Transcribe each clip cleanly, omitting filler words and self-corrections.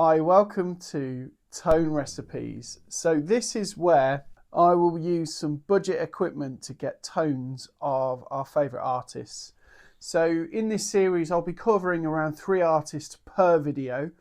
Hi, welcome to Tone Recipes. So this is where I will use some budget equipment to get tones of our favourite artists. So in this series I'll be covering around 3 artists per video,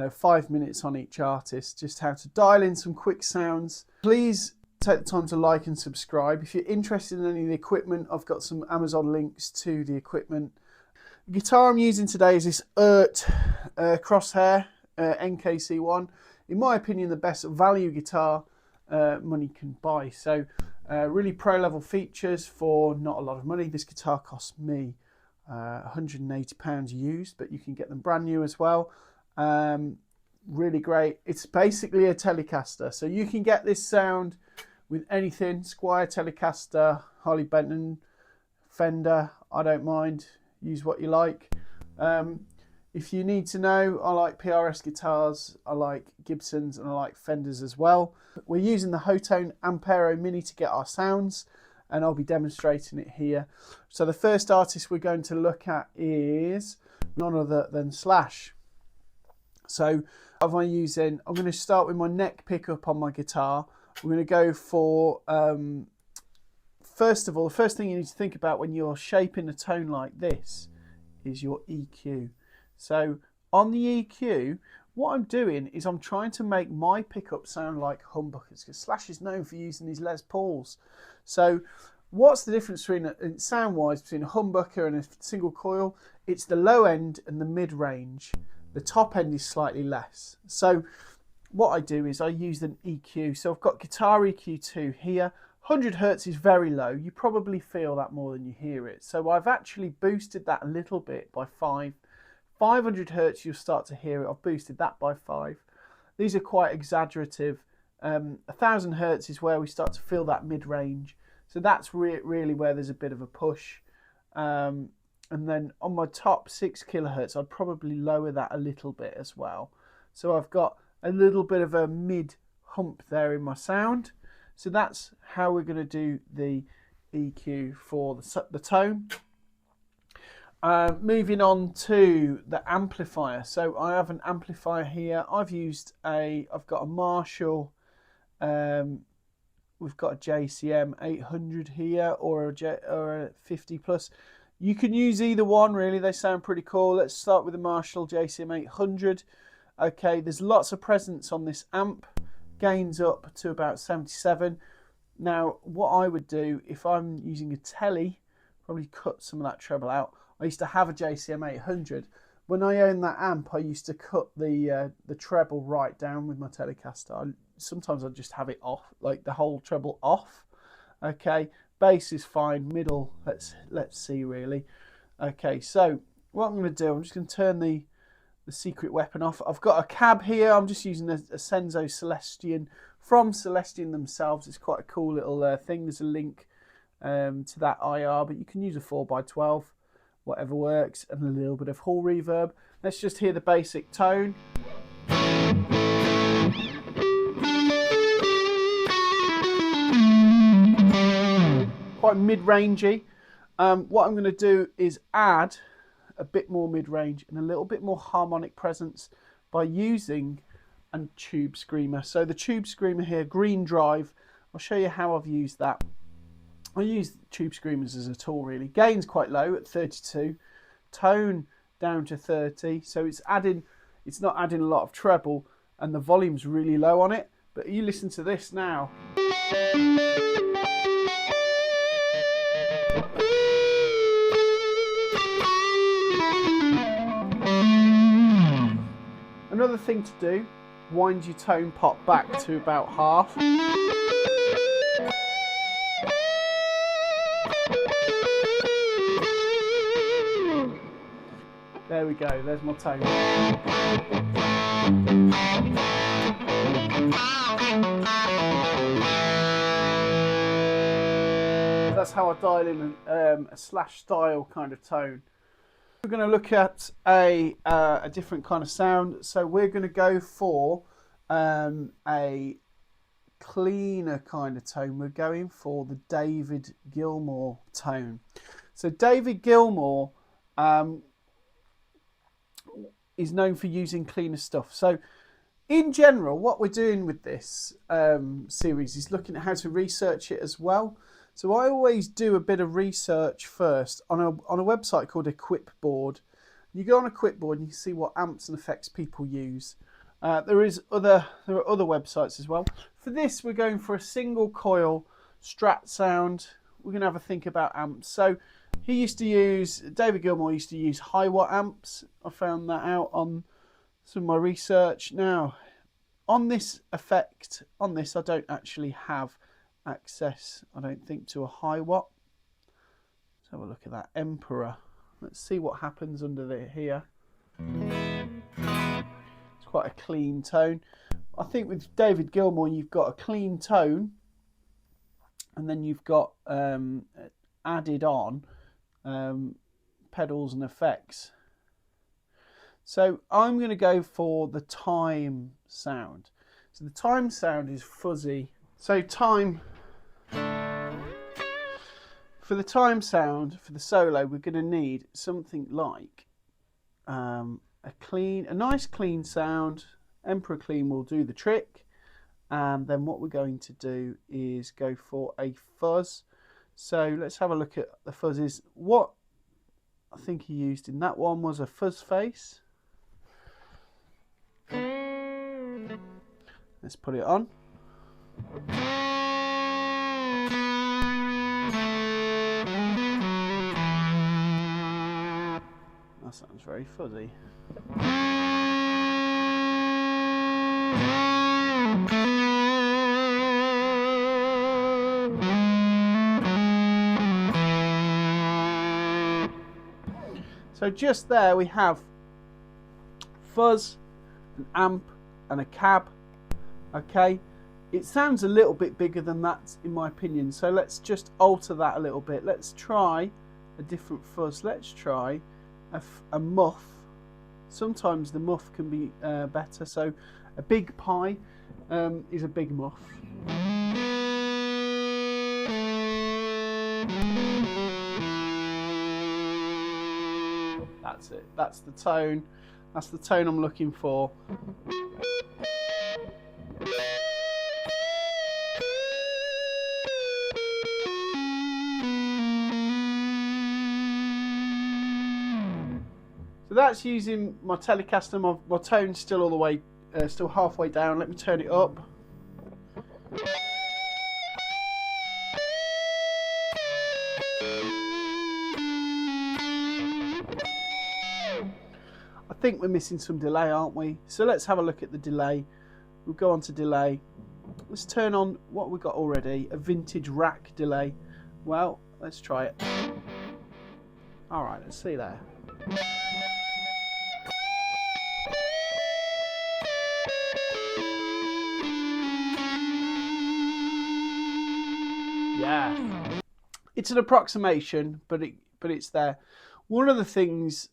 5 minutes on each artist, just how to dial in some quick sounds. Please take the time to like and subscribe. If you're interested in any of the equipment, I've got some Amazon links to the equipment. The guitar I'm using today is this EART Crosshair NK-C1. In my opinion, the best value guitar money can buy. So really pro level features for not a lot of money. This guitar cost me £180 used, but you can get them brand new as well. Really great. It's basically a telecaster, so you can get this sound with anything. Squire Telecaster, Harley Benton, Fender, I don't mind, use what you like. If you need to know, I like PRS guitars, I like Gibsons, and I like Fenders as well. We're using the Hotone Ampero Mini to get our sounds, and I'll be demonstrating it here. So the first artist we're going to look at is none other than Slash. So I'm going to start with my neck pickup on my guitar. We're going to go for, first of all, the first thing you need to think about when you're shaping a tone like this is your EQ. So on the EQ, what I'm doing is I'm trying to make my pickup sound like humbuckers, because Slash is known for using these Les Pauls. So what's the difference between, sound-wise, between a humbucker and a single coil? It's the low end and the mid-range. The top end is slightly less. So what I do is I use an EQ. So I've got guitar EQ2 here. 100 Hertz is very low. You probably feel that more than you hear it. So I've actually boosted that a little bit by 5. 500 Hertz, you'll start to hear it. I've boosted that by 5. These are quite exaggerative. 1000 Hertz is where we start to feel that mid-range. So that's really where there's a bit of a push. And then on my top 6 kilohertz, I'd probably lower that a little bit as well. So I've got a little bit of a mid hump there in my sound. So that's how we're going to do the EQ for the tone. Moving on to the amplifier. So I have an amplifier here. I've got a Marshall, we've got a JCM 800 here, or a 50 plus. You can use either one really, they sound pretty cool. Let's start with the Marshall JCM 800. Okay, there's lots of presence on this amp, gains up to about 77. Now what I would do if I'm using a telly, probably cut some of that treble out. I used to have a JCM 800. When I owned that amp, I used to cut the treble right down with my Telecaster. Sometimes I'd just have it off, like the whole treble off. Okay, bass is fine, middle, let's see really. Okay, so what I'm going to do, I'm just going to turn the secret weapon off. I've got a cab here. I'm just using a Senso Celestion from Celestion themselves. It's quite a cool little thing. There's a link to that IR, but you can use a 4x12. Whatever works, and a little bit of hall reverb. Let's just hear the basic tone. Quite mid-rangey. What I'm going to do is add a bit more mid-range and a little bit more harmonic presence by using a tube screamer. So the tube screamer here, Green Drive, I'll show you how I've used that. I use tube screamers as a tool really. Gain's quite low at 32, tone down to 30, so it's not adding a lot of treble, and the volume's really low on it. But you listen to this now. Another thing to do, wind your tone pot back to about half. There we go, there's my tone. That's how I dial in a Slash style kind of tone. We're going to look at a different kind of sound. So we're going to go for a cleaner kind of tone. We're going for the David Gilmour tone. So David Gilmour is known for using cleaner stuff. So in general, what we're doing with this series is looking at how to research it as well. So I always do a bit of research first on a website called Equipboard. You go on Equipboard and you can see what amps and effects people use. There are other websites as well. For this, we're going for a single coil Strat sound. We're going to have a think about amps. So David Gilmour used to use high watt amps. I found that out on some of my research. Now, on this effect, I don't actually have access, I don't think, to a high watt. Let's have a look at that Ampero. Let's see what happens under here. It's quite a clean tone. I think with David Gilmour, you've got a clean tone, and then you've got added on pedals and effects. So I'm going to go for the time sound. So the time sound is fuzzy. So for the time sound, for the solo, we're going to need something like a nice clean sound. Emperor Clean will do the trick. And then what we're going to do is go for a fuzz. So let's have a look at the fuzzes. What I think he used in that one was a fuzz face. Let's put it on. That sounds very fuzzy. So just there we have fuzz, an amp and a cab. Okay, it sounds a little bit bigger than that in my opinion, so let's just alter that a little bit. Let's try a different fuzz. Let's try a muff. Sometimes the muff can be better, so a big pie is a big muff. That's it. That's the tone. That's the tone I'm looking for. So that's using my telecaster. My tone's still all the way, still halfway down. Let me turn it up. I think we're missing some delay, aren't we? So let's have a look at the delay. We'll go on to delay. Let's turn on what we've got already, a vintage rack delay. Well, let's try it. All right, let's see there. Yeah, it's an approximation, but it's there. One of the things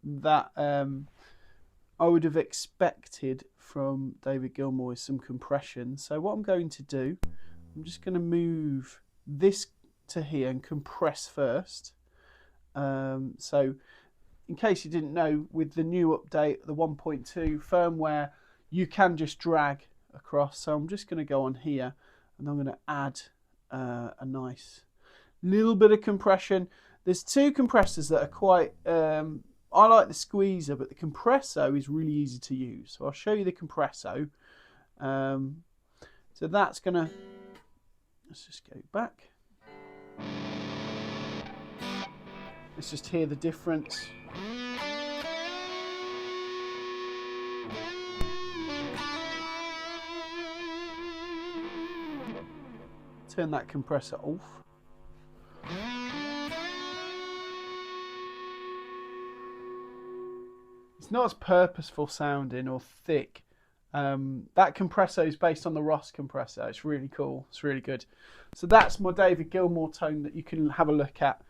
that I would have expected from David Gilmour is some compression. So what I'm going to do, I'm just going to move this to here and compress first. So in case you didn't know, with the new update, the 1.2 firmware, you can just drag across. So I'm just going to go on here and I'm going to add a nice little bit of compression. There's two compressors that are quite I like the squeezer, but the compressor is really easy to use. So I'll show you the compressor. So that's gonna, let's just go back. Let's just hear the difference. Turn that compressor off. It's not as purposeful sounding or thick. That compressor is based on the Ross compressor. It's really cool. It's really good. So that's my David Gilmour tone that you can have a look at.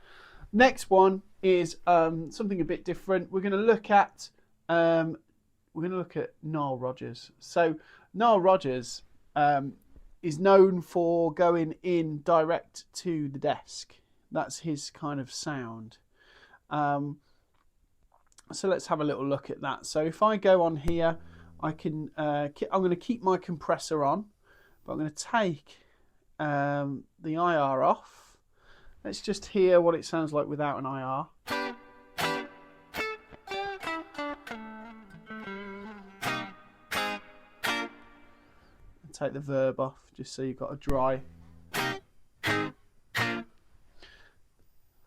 Next one is something a bit different. We're going to look at Nile Rogers. So Nile Rogers is known for going in direct to the desk. That's his kind of sound. So let's have a little look at that. So if I go on here, I can, I'm going to keep my compressor on, but I'm going to take the IR off. Let's just hear what it sounds like without an IR. Take the verb off just so you've got a dry.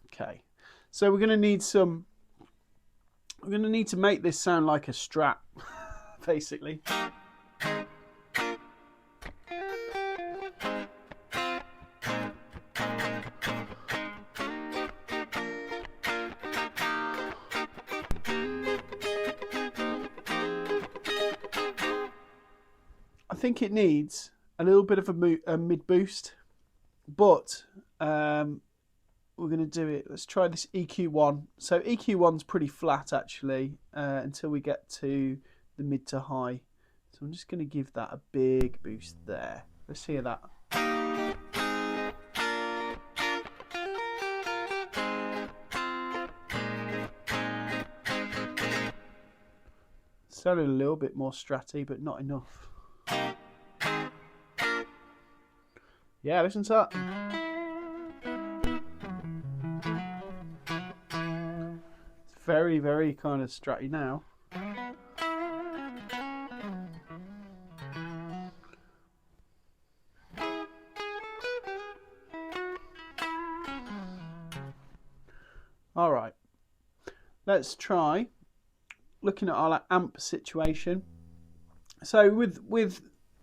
Okay, so we're going to need some. We're going to need to make this sound like a Strat, basically. I think it needs a little bit of a mid boost, but we're going to do it. Let's try this EQ1. So EQ1's pretty flat actually until we get to the mid to high. So I'm just going to give that a big boost there. Let's hear that. Sounded a little bit more stratty, but not enough. Yeah, listen to that. It's very, very kind of stratty now. All right, let's try looking at our amp situation. So with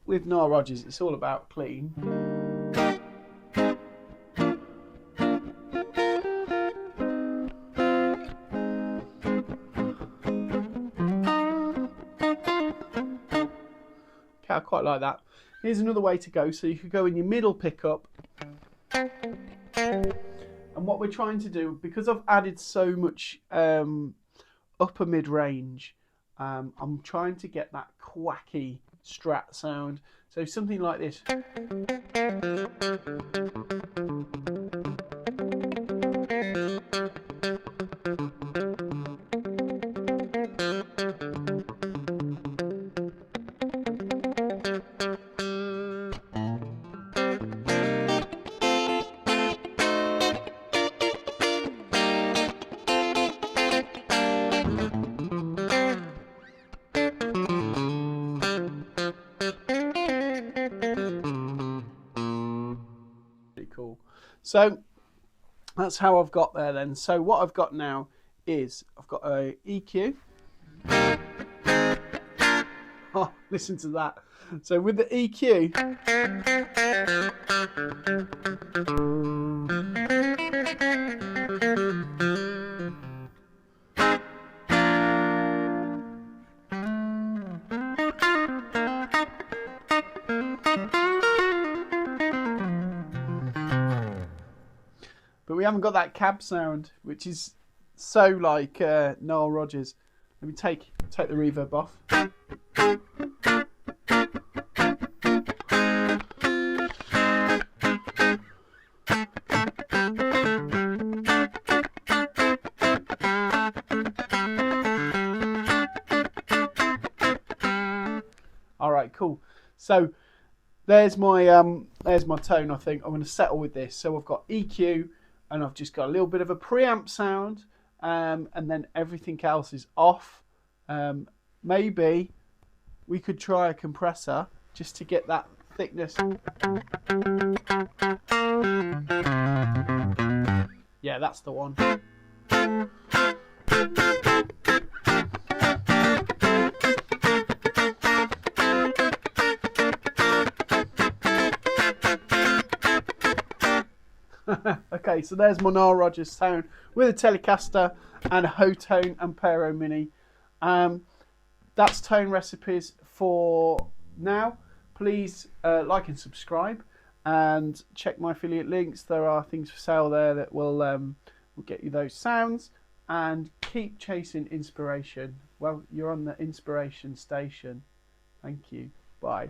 Nile Rogers, it's all about clean. I quite like that. Here's another way to go. So you could go in your middle pickup. And what we're trying to do, because I've added so much upper mid range, I'm trying to get that quacky Strat sound. So something like this. Cool. So that's how I've got there then. So what I've got now is I've got a EQ. Oh, listen to that. So with the EQ, but we haven't got that cab sound, which is so like Nile Rogers. Let me take the reverb off. All right, cool. So there's my tone. I think I'm going to settle with this. So I've got EQ, and I've just got a little bit of a preamp sound, and then everything else is off. Maybe we could try a compressor just to get that thickness. Yeah, that's the one. Okay, so there's my Nile Rogers sound with a Telecaster and a Hotone Ampero Mini. That's tone recipes for now. Please like and subscribe, and check my affiliate links. There are things for sale there that will get you those sounds. And keep chasing inspiration. Well, you're on the inspiration station. Thank you. Bye.